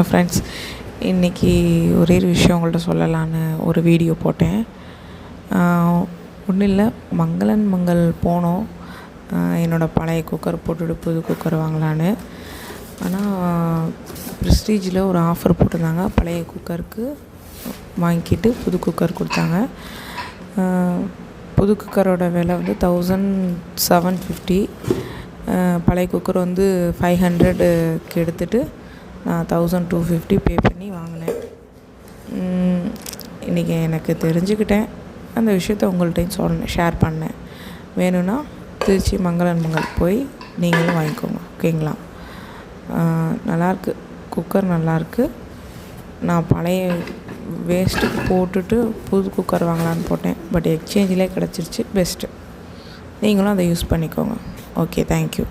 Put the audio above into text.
Friends, இன்றைக்கி ஒரே ஒரு விஷயம் உங்கள்கிட்ட சொல்லலான்னு ஒரு வீடியோ போட்டேன். ஒன்றும் இல்லை, மங்களன் மங்கள் போனோம். என்னோடய பழைய குக்கர் போட்டுட்டு புது குக்கர் வாங்கலான்னு. ஆனால் ப்ரெஸ்டீஜில் ஒரு ஆஃபர் போட்டிருந்தாங்க. பழைய குக்கருக்கு வாங்கிக்கிட்டு புது குக்கர் கொடுத்தாங்க. புது குக்கரோட விலை வந்து 1750. பழைய குக்கர் வந்து 500க்கு எடுத்துகிட்டு நான் 1250 பே பண்ணி வாங்கினேன். இன்றைக்கி எனக்கு தெரிஞ்சுக்கிட்டேன். அந்த விஷயத்த உங்கள்கிட்டையும் ஷேர் பண்ணேன். வேணும்னா திருச்சி மங்களன் மங்கள் போய் நீங்களும் வாங்கிக்கோங்க, ஓகேங்களா? நல்லாயிருக்கு, குக்கர் நல்லாயிருக்கு. நான் பழைய வேஸ்ட்டுக்கு போட்டுட்டு புது குக்கர் வாங்கலான்னு போட்டேன். பட் எக்ஸ்சேஞ்சிலே கிடச்சிருச்சு, பெஸ்ட்டு. நீங்களும் அதை யூஸ் பண்ணிக்கோங்க. Okay, thank you.